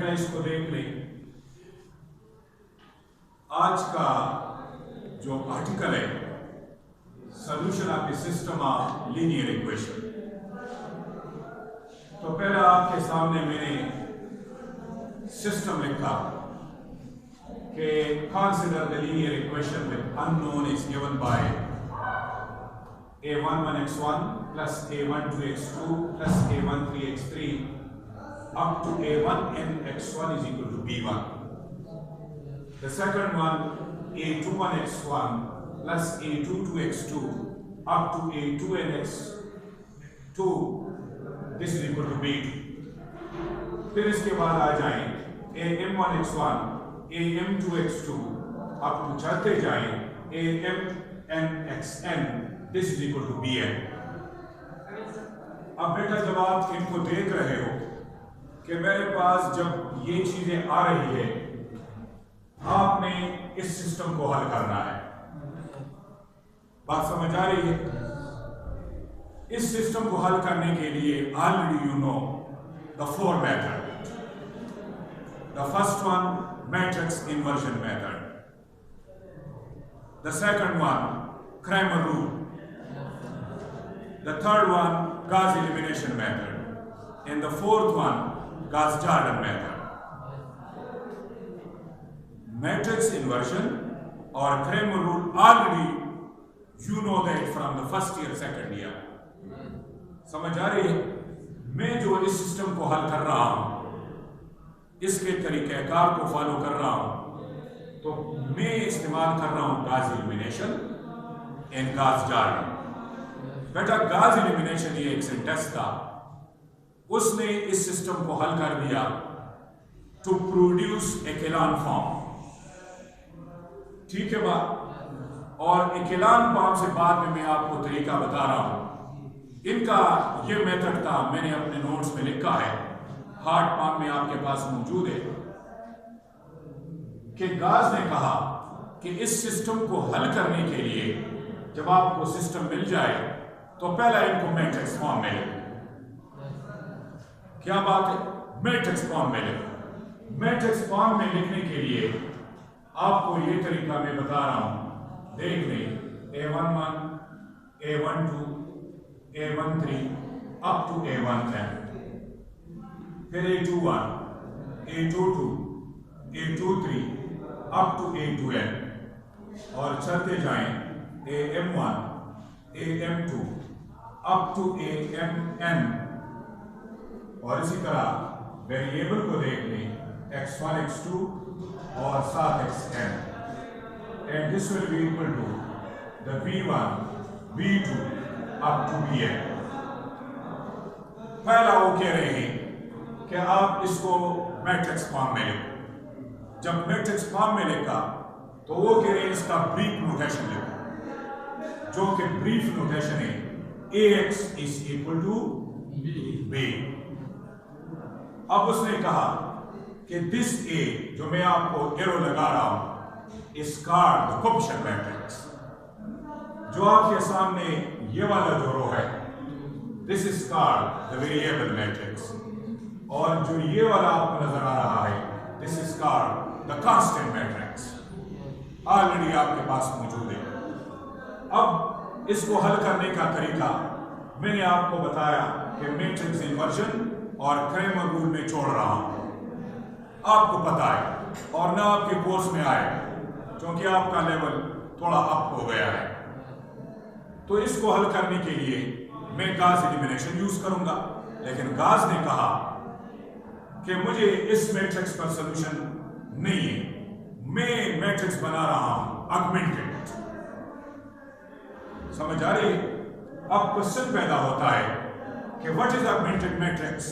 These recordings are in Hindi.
पहले इसको देख लें। आज का जो आर्टिकल है, solution of the system of linear equation. तो पहले आपके सामने मैंने सिस्टम लिखा कि consider the linear equation with unknown is given by a11x1 plus a12x2 plus a13x3 up to a1nx1 is equal to b1. The second one, a21x1 plus a22x2 up to a2nx2, this is equal to b2. फिर इसके बाद आ जाएं am1x1 am2x2 up to चलते जाएं amnxn, this is equal to bn. अब बेटा जब आप इनको देख रहे हो कि मेरे पास जब ये चीजें आ रही है, आपने इस सिस्टम को हल करना है। बात समझ आ रही है? इस सिस्टम को हल करने के लिए already you know the four method. The first one, matrix inversion method. The second one, Cramer rule. The third one, Gauss elimination method. And the fourth one, Gauss-Jordan method. Matrix inversion or Cramer rule, already you know that from the first year, second year. समझ आ रही है? मैं जो इस सिस्टम को हल कर रहा हूं, इसके तरीक़ेकार को फॉलो कर रहा हूं, तो मैं इस्तेमाल कर रहा हूं गॉस एलिमिनेशन एंड गॉस-जॉर्डन। बेटा गॉस एलिमिनेशन ये एक सिंटेक्स था, उसने इस सिस्टम को हल कर दिया टू प्रोड्यूस एक्लेन फॉर्म। ठीक है बात? और एक्लेन फॉर्म से बाद में मैं आपको तरीका बता रहा हूं। इनका ये मेथड था, मैंने अपने नोट्स में लिखा है, हार्ड फॉर्म में आपके पास मौजूद है, कि गॉस ने कहा कि इस सिस्टम को हल करने के लिए जब आपको सिस्टम मिल जाए तो पहला इनको मैट्रिक्स फॉर्म में लिखो। क्या बात है? मैट्रिक्स फॉर्म में लिखो। मैट्रिक्स फॉर्म में लिखने के लिए आपको ये तरीका मैं बता रहा हूं, देख लें। a11 a12 a13 up to a1n, फिर a21 a22 a23 up to a2n, और चलते जाएं am1 am2 up to amn, और इसी तरह वेरिएबल को देख लें x1 x2 और साथ xn, and this will be equal to the b1 b2 up to bn। पहला वो कह रहे हैं कि आप इसको मैट्रिक्स फॉर्म में लिखो। जब मैट्रिक्स फॉर्म में लिखा तो वो कह रहे हैं इसका ब्रीफ नोटेशन लिखो, जो कि ब्रीफ नोटेशन है ax is equal to b। अब उसने कहा कि दिस a जो मैं आपको एरो लगा रहा हूं is called the coefficient matrix. जो आपके सामने ये वाला जो रो है, this is called the variable matrix, और जो ये वाला आपको नजर आ रहा है, this is called the constant matrix. Already आपके पास मौजूद है। अब इसको हल करने का तरीका मैंने आपको बताया कि मैट्रिक्स इन्वर्जन और क्रेमर रूल में छोड़ रहा हूं, आपको पता है, और ना आपके कोर्स में आए क्योंकि आपका लेवल थोड़ा अप हो गया है। तो इसको हल करने के लिए मैं गॉस एलिमिनेशन यूज करूंगा, लेकिन गॉस ने कहा कि मुझे इस मैट्रिक्स पर सॉल्यूशन नहीं है, मैं मैट्रिक्स बना रहा हूं ऑगमेंटेड। समझ आ रही है? अब क्वेश्चन पैदा होता है कि व्हाट इज ऑगमेंटेड मैट्रिक्स।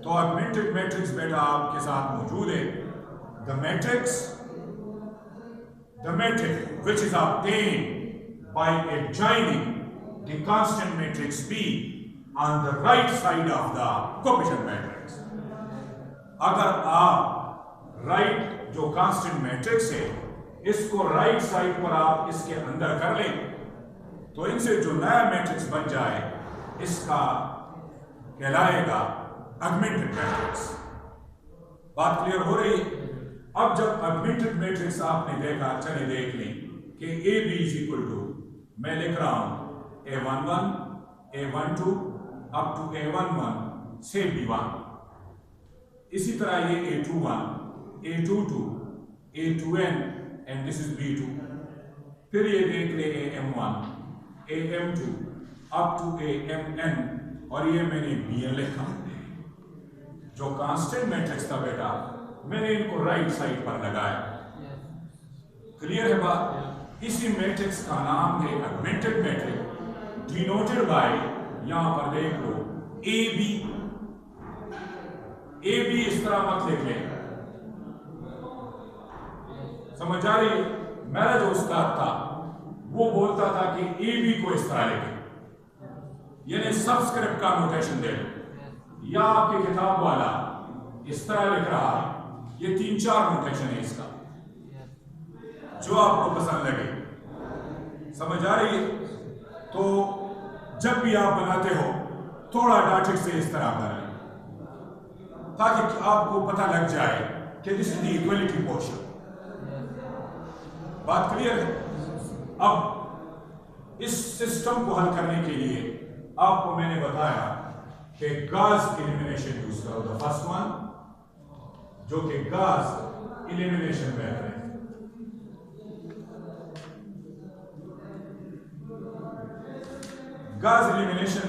तो ऑगमेंटेड मैट्रिक्स बेटा आपके साथ मौजूद है। The matrix which is obtained by adjoining the constant matrix B on the right side of the coefficient matrix। अगर आप राइट जो कांस्टेंट मैट्रिक्स है इसको राइट साइड पर आप इसके अंदर कर लें तो इनसे जो नया मैट्रिक्स बन जाए इसका कहलाएगा ऑगमेंटेड मैट्रिक्स। बात क्लियर हो रही है? अब जब ऑगमेंटेड मैट्रिक्स आपने देखा, चलिए देख लें कि A B is equal to, मैं लिख रहा हूं A11 A12 up to A11 से B1। इसी तरह ये A21 A22 A2n and this is B2। फिर ये देख ले AM1 AM2 up to AMN, और ये मैंने BN लिखा। जो कांस्टेंट मैट्रिक्स था बेटा, मैंने इनको राइट साइड पर लगाया। क्लियर है बात? इसी मैट्रिक्स का नाम है ऑगमेंटेड मैट्रिक्स, डिनोटेड बाय, यहां पर देख लो AB। AB इस तरह मत लिख ले, समझ आ रही है? मेरा जो उस्ताद था वो बोलता था कि AB को इस तरह लिखे, यानी सबस्क्रिप्ट का नोटेशन दे लो, या आपकी किताब वाला इस तरह लिख रहा है। ये 3-4 नोटेशन है इसका, जो आपको पसंद लगे। समझ आ रही है? तो जब भी आप बनाते हो थोड़ा डाटेड से इस तरह कर लें, ताकि आपको पता लग जाए कि this is the equality portion. बात क्लियर है? अब इस सिस्टम को हल करने के लिए आपको मैंने बताया कि गॉस एलिमिनेशन यूज करो, द फर्स्ट वन, जो कि गॉस एलिमिनेशन मेथड है। गॉस एलिमिनेशन,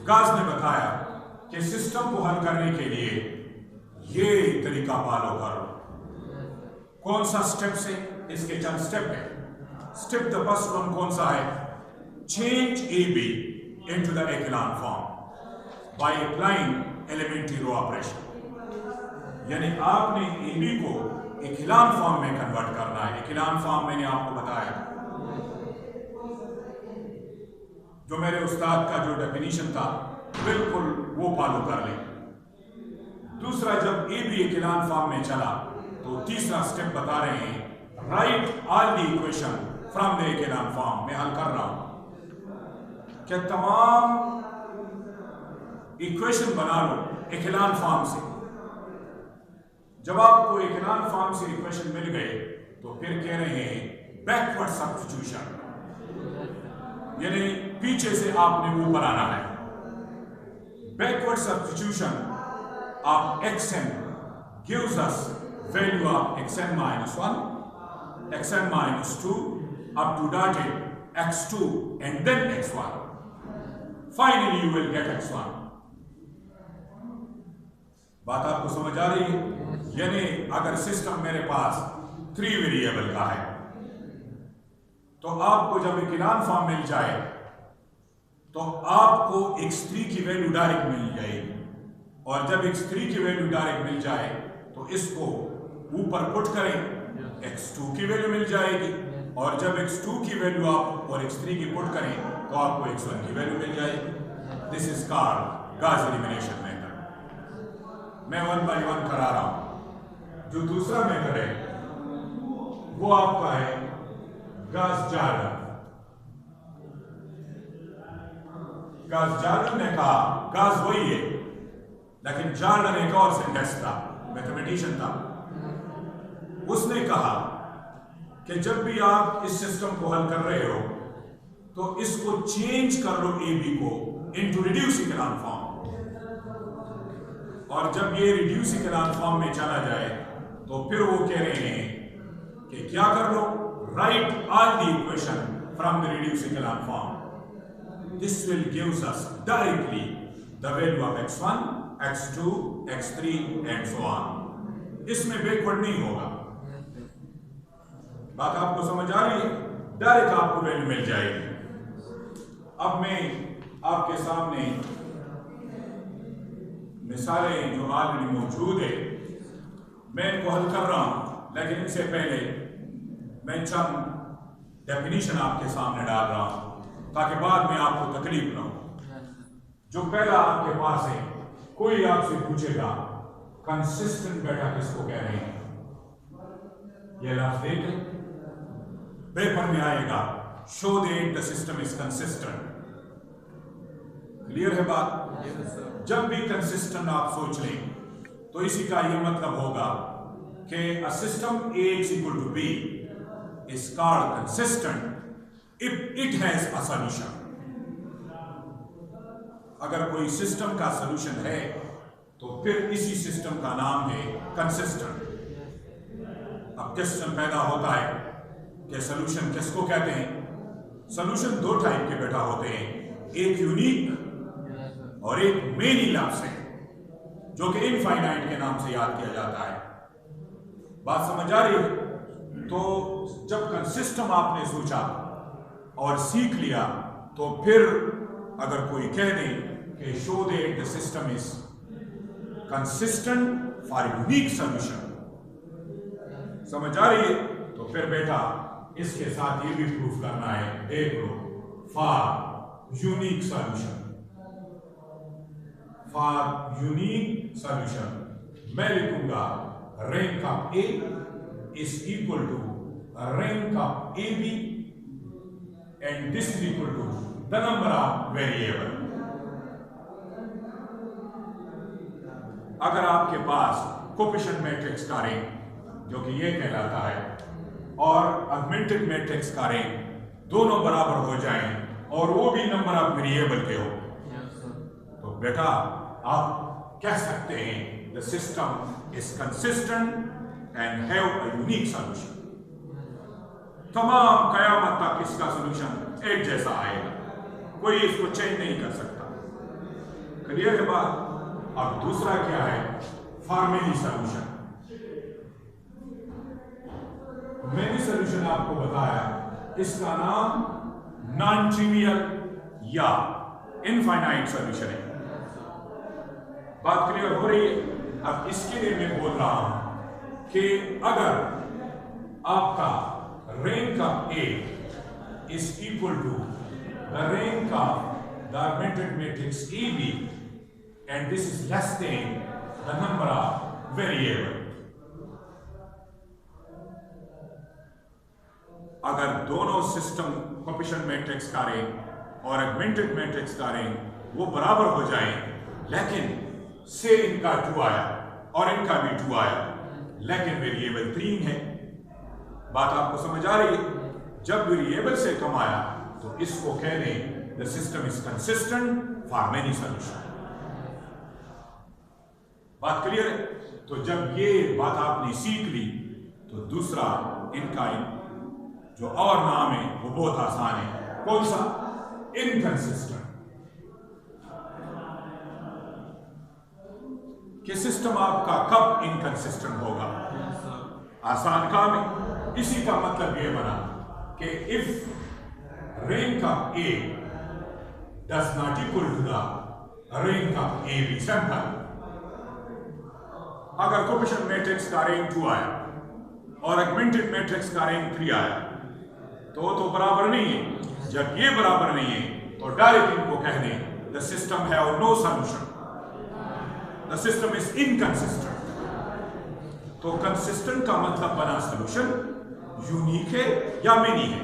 गॉस ने बताया कि सिस्टम को हल करने के लिए ये तरीका फॉलो करो। कौन सा स्टेप से? इसके चंद स्टेप है। स्टेप द फर्स्ट वन कौन सा है? Change AB into the echelon form by applying elementary row operation। यानी आपने AB को echelon form में कन्वर्ट करना है। echelon form मैंने आपको बताया, जो मेरे उस्ताद का जो डेफिनेशन था बिल्कुल वो फॉलो कर ले। दूसरा, जब AB echelon form में चला तो तीसरा स्टेप बता रहे हैं, right all the equation from the echelon form। मैं हल कर रहा हूं कि तमाम इक्वेशन बना लो echelon form से। जब आपको echelon form से इक्वेशन मिल गए तो फिर कह रहे हैं बैकवर्ड सब्स्टिट्यूशन, यानी पीछे से आपने ऊपर आना है। Backward substitution of xn gives us value of xn minus 1, xn minus 2 up to dotted x2 and then x1. Finally you will get x1। बात आपको समझ आ रही है? यानी अगर सिस्टम मेरे पास 3 वेरिएबल का है तो आपको जब echelon form मिल जाए तो आपको x3 की वैल्यू डायरेक्ट मिल जाएगी, और जब x3 की वैल्यू डायरेक्ट मिल जाए तो इसको ऊपर पुट करें, x2 की वैल्यू मिल जाएगी, और जब x2 की वैल्यू आप और x3 की पुट करें तो आपको x1 की वैल्यू मिल जाएगी। This is called Gauss elimination method. मैं 1 by 1 करा रहा हूं। जो दूसरा मेथड है वो आपका है गॉस जॉर्डन। गॉस जॉर्डन ने कहा, गॉस वही है लेकिन जॉर्डन एक और सिंटेक्स था, मैथमेटिशियन था। उसने कहा कि जब भी आप इस सिस्टम को हल कर रहे हो तो इसको चेंज कर लो AB को इनटू रिड्यूस echelon form, और जब ये रिड्यूस echelon form में चला जाए तो फिर वो कह रहे हैं कि क्या कर लो, write all the equation from the reduce echelon form। This will gives us directly the value of x1 x2 x3 and so on. इसमें बैकवर्ड नहीं होगा। बात आपको समझ आ रही है? डायरेक्ट आपको वैल्यू मिल जाएगी। अब मैं आपके सामने मिसालें जो ऑलरेडी मौजूद है मैं इनको हल कर रहा हूं, लेकिन इससे पहले मैं चंद डेफिनेशन आपके सामने डाल रहा हूं ताकि बाद में आपको तकलीफ ना हो। जो पहला आपके पास है, कोई आपसे पूछेगा कंसिस्टेंट बेटा किसको कह रहे हैं, ये लफ्ज देख पेपर में आएगा, show that the system is consistent. Clear है बात? जब भी कंसिस्टेंट आप सोच लें तो इसी का यह मतलब होगा कि a system A is equal to B is called consistent if it has a solution. अगर कोई सिस्टम का सॉल्यूशन है तो फिर इसी सिस्टम का नाम है कंसिस्टेंट। अब क्वेश्चन पैदा होता है कि सॉल्यूशन किसको कहते हैं? सॉल्यूशन दो टाइप के बेटा होते हैं, एक यूनिक और एक मेनी लफ्ज़ है, जो कि इनफाइनाइट के नाम से याद किया जाता है। बात समझ आ रही है? तो जब कंसिस्टेंट आपने सोचा और सीख लिया तो फिर अगर कोई कह दे कि show that the system is consistent for unique solution, समझ आ रही है? तो फिर बेटा इसके साथ ये भी प्रूफ करना है, देख लो, for unique solution, for unique solution मैं लिखूंगा rank of A is equal to rank of A B and this is equal to the number of variable. अगर आपके पास कोफिशिएंट मैट्रिक्स का रैंक जो कि ये कहलाता है और ऑगमेंटेड मैट्रिक्स का रैंक दोनों बराबर हो जाएं और वो भी नंबर ऑफ वेरिएबल के हो, तो बेटा आप कह सकते हैं the system is consistent and have a unique solution. तमाम कयामत तक इसका सॉल्यूशन एक जैसा आएगा, कोई इसको चेंज नहीं कर सकता। क्लियर है बात? अब दूसरा क्या है? Formally solution. मैंने सॉल्यूशन आपको बताया, इसका नाम नॉन ट्रिवियल या इनफाइनाइट सॉल्यूशन है। बात क्लियर हो रही है? अब इसके लिए मैं बोल रहा हूं कि अगर आपका rank of A is equal to the rank of the augmented matrix A B and this is less than the number of variable, अगर दोनों सिस्टम कोफिशिएंट मैट्रिक्स का रैंक और ऑगमेंटेड मैट्रिक्स का रैंक वो बराबर हो जाए, लेकिन से इनका 2 आया और इनका भी 2 आया, लेकिन वेरिएबल 3 है। बात आपको समझ आ रही है? जब वेरिएबल से कम आया तो इसको कह दें the system is consistent for many solution. बात क्लियर है? तो जब ये बात आपने सीख ली तो दूसरा इनका जो और नाम है वो बहुत आसान है। कौन सा? इनकंसिस्टेंट। कि सिस्टम आपका कब इनकंसिस्टेंट होगा? आसान काम है। इसी का मतलब ये बना कि if rank of A does not equal to the rank of A B, simple. अगर कोफिशिएंट मैट्रिक्स का रैंक 2 आया और ऑगमेंटेड मैट्रिक्स का रैंक 3 आया तो बराबर नहीं है। जब ये बराबर नहीं है तो डायरेक्ट इनको कह दें the system have no solution, the system is inconsistent. तो कंसिस्टेंट का मतलब बना सॉल्यूशन यूनिक है या मेनी है,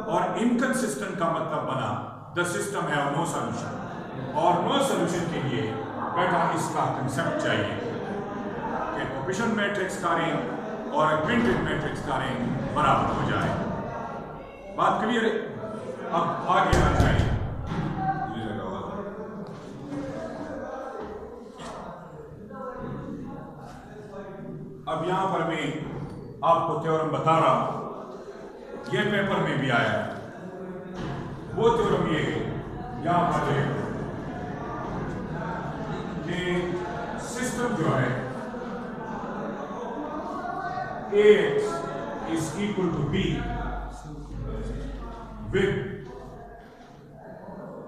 और इनकंसिस्टेंट का मतलब बना the system have no solution. और नो सॉल्यूशन के लिए बेटा इसका कंसेप्ट चाहिए कि कोफिशिएंट मैट्रिक्स का रैंक और ऑगमेंटेड मैट्रिक्स का रैंक बराबर हो जाए। बात क्लियर है? अब आगे आ जाए। अब यहां पर मैं आपको थ्योरम बता रहा हूं, ये पेपर में भी आया है। वो थ्योरम ये है, यहां पर है कि सिस्टम जो है AX is equal to B with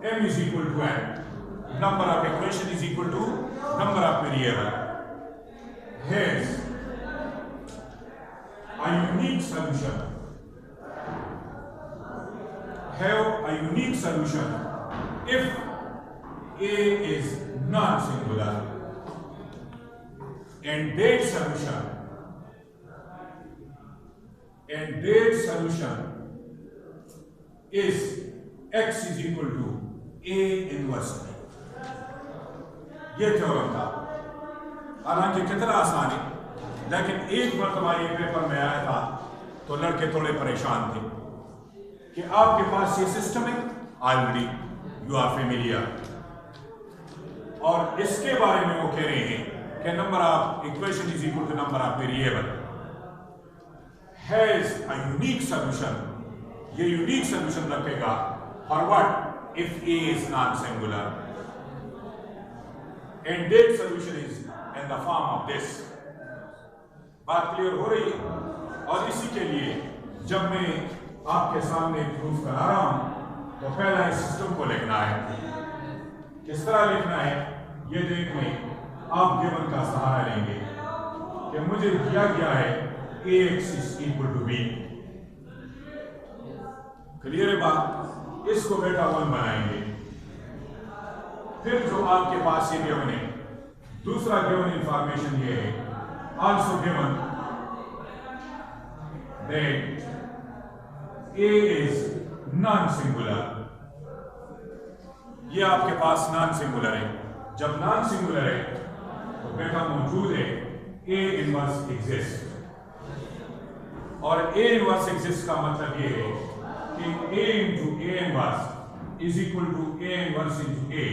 M is equal to N, number of equation is equal to number of variable, has a unique solution, have a unique solution if A is non-singular and that solution is x is equal to A inverse B। ये थ्योरम था। हालांकि कितना आसान है, लेकिन एक मरतबा ये पेपर में आया था तो लड़के थोड़े परेशान थे कि आपके पास ये सिस्टम है ऑलरेडी, यू आर फेमिलियर, और इसके बारे में वो कह रहे हैं कि number of equation is equal to number of variable has a unique solution. ये यूनिक सॉल्यूशन रखेगा for what? If A is non singular and that solution is in the form of this. बात क्लियर हो रही है? और इसी के लिए जब मैं आपके सामने प्रूफ करा रहा हूं तो पहला इस सिस्टम को लिखना है। किस तरह लिखना है ये देख लें। आप गिवन का सहारा लेंगे कि मुझे दिया गया है ax is equal to b। Clear है बात? इसको बेटा 1 बनाएंगे। फिर जो आपके पास ये गिवन है, दूसरा गिवन इंफॉर्मेशन ये है, also given that a is non singular. ये आपके पास नॉन सिंगुलर है। जब नॉन सिंगुलर है तो बेटा मौजूद है a इनवर्स एग्जिस्ट, और a इनवर्स एग्जिस्ट का मतलब ये है कि a into a inverse is equal to a inverse into a।